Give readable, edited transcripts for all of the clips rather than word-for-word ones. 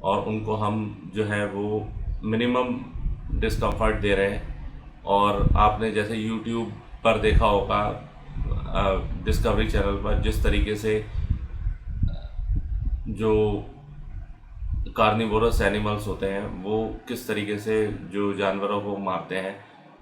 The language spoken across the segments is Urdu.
اور ان کو ہم جو ہے وہ منیمم ڈسکمفرٹ دے رہے ہیں. اور آپ نے جیسے یوٹیوب پر دیکھا ہوگا ڈسکوری چینل پر جس طریقے سے جو کارنیورس اینیملس ہوتے ہیں وہ کس طریقے سے جو جانوروں کو مارتے ہیں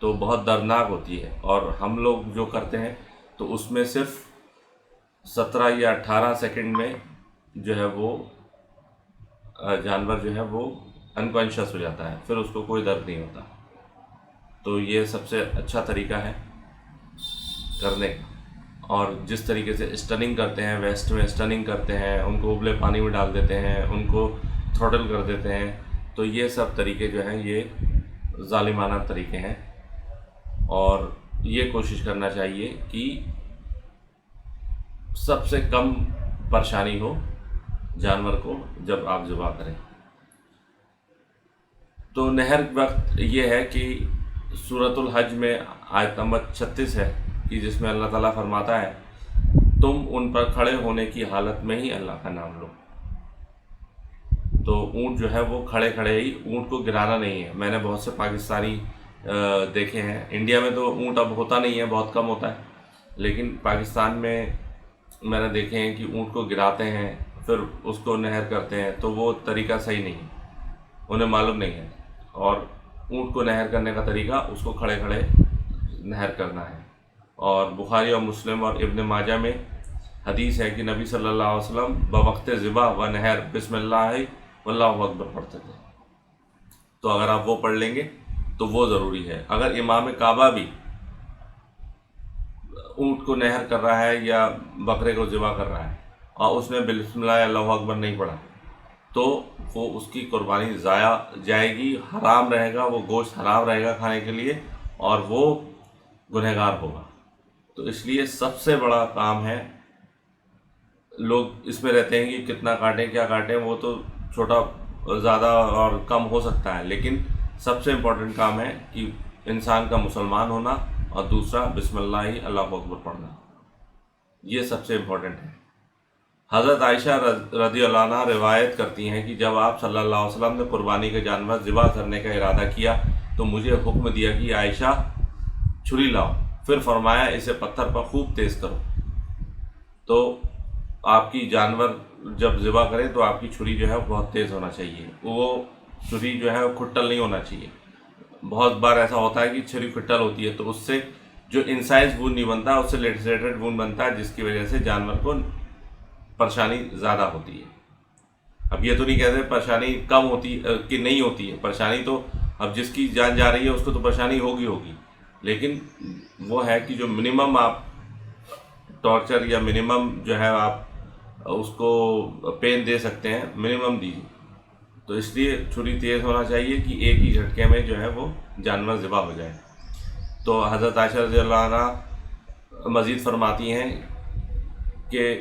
تو بہت دردناک ہوتی ہے. اور ہم لوگ جو کرتے ہیں تو اس میں صرف 17 یا 18 سیکنڈ میں جو ہے وہ جانور جو ہے وہ انکانشیس ہو جاتا ہے، پھر اس کو کوئی درد نہیں ہوتا. تو یہ سب سے اچھا طریقہ ہے کرنے کا. اور جس طریقے سے اسٹننگ کرتے ہیں، ویسٹ میں اسٹننگ کرتے ہیں، ان کو ابلے پانی میں ڈال دیتے ہیں، ان کو تھروٹل کر دیتے ہیں، تو یہ سب طریقے جو ہیں یہ ظالمانہ طریقے ہیں. اور یہ کوشش کرنا چاہیے کہ سب سے کم پریشانی ہو جانور کو جب آپ ذبح کریں. تو نہر وقت یہ ہے کہ سورۃ الحج میں آیت نمبر 36 ہے کہ جس میں اللہ تعالیٰ فرماتا ہے تم ان پر کھڑے ہونے کی حالت میں ہی اللہ کا نام لو. تو اونٹ جو ہے وہ کھڑے کھڑے ہی، اونٹ کو گرانا نہیں ہے. میں نے بہت سے پاکستانی دیکھے ہیں، انڈیا میں تو اونٹ اب ہوتا نہیں ہے، بہت کم ہوتا ہے، لیکن پاکستان میں نے دیکھے ہیں کہ اونٹ کو گراتے ہیں پھر اس کو نہر کرتے ہیں. تو وہ طریقہ صحیح نہیں ہے، انہیں معلوم نہیں ہے. اور اونٹ کو نہر کرنے کا طریقہ اس کو کھڑے کھڑے نہر کرنا ہے. اور بخاری اور مسلم اور ابن ماجہ میں حدیث ہے کہ نبی صلی اللہ علیہ وسلم بوقت ذبح و نہر بسم اللہ واللہ اکبر پڑھتے تھے. تو اگر آپ وہ پڑھ لیں گے تو وہ ضروری ہے. اگر امام کعبہ بھی اونٹ کو نہر کر رہا ہے یا بکرے کو ذبح کر رہا ہے اور اس نے بسم اللہ اللہ اکبر نہیں پڑھا تو وہ اس کی قربانی ضائع جائے گی، حرام رہے گا، وہ گوشت حرام رہے گا کھانے کے لیے اور وہ گنہگار ہوگا. تو اس لیے سب سے بڑا کام ہے، لوگ اس میں رہتے ہیں کہ کتنا کاٹیں کیا کاٹیں، وہ تو چھوٹا زیادہ اور کم ہو سکتا ہے، لیکن سب سے امپورٹنٹ کام ہے کہ انسان کا مسلمان ہونا اور دوسرا بسم اللہ اللہ اکبر پڑھنا. یہ سب سے امپورٹنٹ ہے. حضرت عائشہ رضی اللہ عنہ روایت کرتی ہیں کہ جب آپ صلی اللہ علیہ وسلم نے قربانی کے جانور ذبح کرنے کا ارادہ کیا تو مجھے حکم دیا کہ عائشہ چھری لاؤ، پھر فرمایا اسے پتھر پر خوب تیز کرو. تو آپ کی جانور جب ذبح کرے تو آپ کی چھری جو ہے بہت تیز ہونا چاہیے، وہ چھری جو ہے کھٹل نہیں ہونا چاہیے. بہت بار ایسا ہوتا ہے کہ چھری کھٹل ہوتی ہے تو اس سے جو انسائز وون نہیں بنتا، اس سے لیٹریٹڈ وون بنتا ہے، جس کی وجہ سے جانور کو پریشانی زیادہ ہوتی ہے. اب یہ تو نہیں کہتے پریشانی کم ہوتی کہ نہیں ہوتی ہے، پریشانی تو اب جس کی جان جا رہی ہے اس کو تو پریشانی ہوگی، لیکن وہ ہے کہ جو منیمم آپ ٹارچر یا منیمم جو ہے آپ اس کو پین دے سکتے ہیں منیمم دیجیے. تو اس لیے چھری تیز ہونا چاہیے کہ ایک ہی جھٹکے میں جو ہے وہ جانور ذبح ہو جائے. تو حضرت عائشہ رضی اللہ عنہ مزید فرماتی ہیں کہ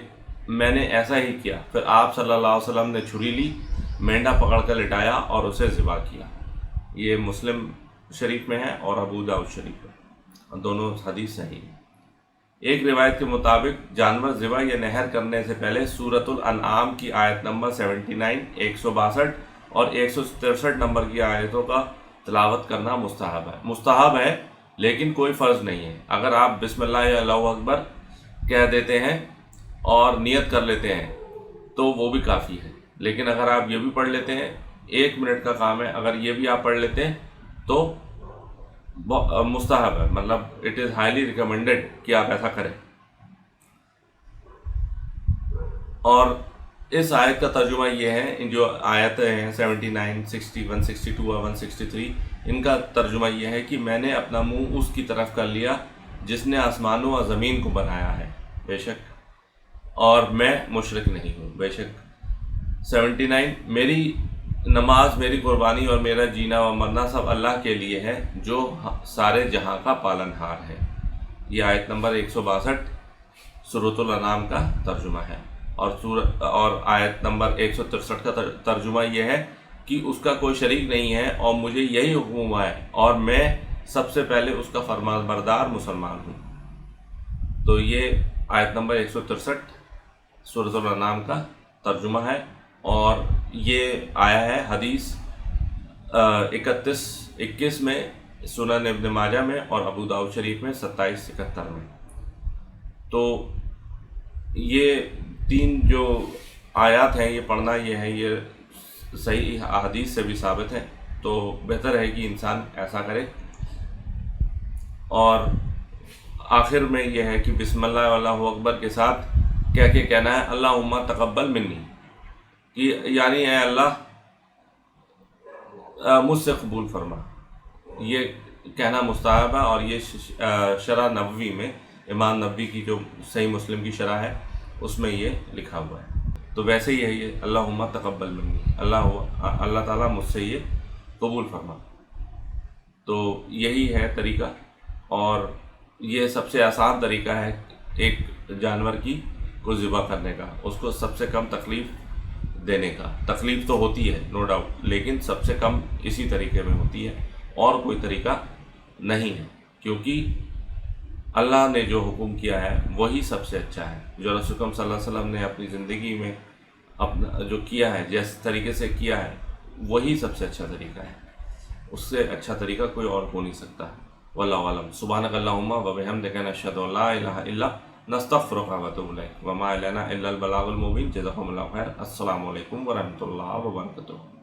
میں نے ایسا ہی کیا، پھر آپ صلی اللہ علیہ وسلم نے چھری لی، مینڈا پکڑ کر لٹایا اور اسے ذبح کیا. یہ مسلم شریف میں ہے اور ابو داؤد شریف میں، دونوں حدیث صحیح ہیں. ایک روایت کے مطابق جانور ذبح یا نہر کرنے سے پہلے سورۃ الانعام کی آیت نمبر 79، 162 اور 163 نمبر کی آیتوں کا تلاوت کرنا مستحب ہے لیکن کوئی فرض نہیں ہے. اگر آپ بسم اللہ یا اللہ اکبر کہہ دیتے ہیں اور نیت کر لیتے ہیں تو وہ بھی کافی ہے. لیکن اگر آپ یہ بھی پڑھ لیتے ہیں، 1 منٹ کا کام ہے، اگر یہ بھی آپ پڑھ لیتے ہیں تو مستحب ہے، مطلب اٹ از ہائیلی ریکمینڈڈ کہ آپ ایسا کریں. اور اس آیت کا ترجمہ یہ ہے، ان جو آیتیں ہیں 79، 60، 162 اور 163، ان کا ترجمہ یہ ہے کہ میں نے اپنا منہ اس کی طرف کر لیا جس نے آسمانوں اور زمین کو بنایا ہے بے شک، اور میں مشرک نہیں ہوں بے شک. 79 میری نماز، میری قربانی اور میرا جینا و مرنا سب اللہ کے لیے ہے جو سارے جہاں کا پالن ہار ہے. یہ آیت نمبر 162 سورۃ الانعام کا ترجمہ ہے. اور آیت نمبر 163 کا ترجمہ یہ ہے کہ اس کا کوئی شریک نہیں ہے اور مجھے یہی حکم ہوا ہے اور میں سب سے پہلے اس کا فرمان بردار مسلمان ہوں. تو یہ آیت نمبر 163 سورۃ الانعام کا ترجمہ ہے. اور یہ آیا ہے حدیث 21 میں، سنن ابن ماجہ میں، اور ابو داؤد شریف میں 2771 میں۔ تو یہ 3 جو آیات ہیں یہ پڑھنا یہ صحیح احادیث سے بھی ثابت ہے، تو بہتر ہے کہ انسان ایسا کرے۔ اور آخر میں یہ ہے کہ بسم اللہ واللہ اکبر کے ساتھ کہہ کے کہنا ہے اللہم تقبل منی، کہ یعنی اے اللہ مجھ سے قبول فرما۔ یہ کہنا مستحب ہے، اور یہ شرح نبوی میں، امام نبوی کی جو صحیح مسلم کی شرح ہے اس میں یہ لکھا ہوا ہے۔ تو ویسے ہی ہے یہ اللہم تقبل منی، اللہ تعالیٰ مجھ سے یہ قبول فرما۔ تو یہی ہے طریقہ، اور یہ سب سے آسان طریقہ ہے ایک جانور کو ذبح کرنے کا، اس کو سب سے کم تکلیف دینے کا۔ تکلیف تو ہوتی ہے نو ڈاؤٹ، لیکن سب سے کم اسی طریقے میں ہوتی ہے، اور کوئی طریقہ نہیں ہے، کیونکہ اللہ نے جو حکم کیا ہے وہی سب سے اچھا ہے۔ جو رسول اکرم صلی اللہ علیہ وسلم نے اپنی زندگی میں اپنا جو کیا ہے، جس طریقے سے کیا ہے، وہی سب سے اچھا طریقہ ہے، اس سے اچھا طریقہ کوئی اور ہو نہیں سکتا۔ واللہ اعلم۔ سبحانک اللہم و بحمدک، نشہد ان لا الہ الا نستغفرک و نتوب الیک، وما علینا الا البلاغ المبین۔ جزاکم اللہ خیر۔ السلام علیکم ورحمۃ اللہ وبرکاتہ۔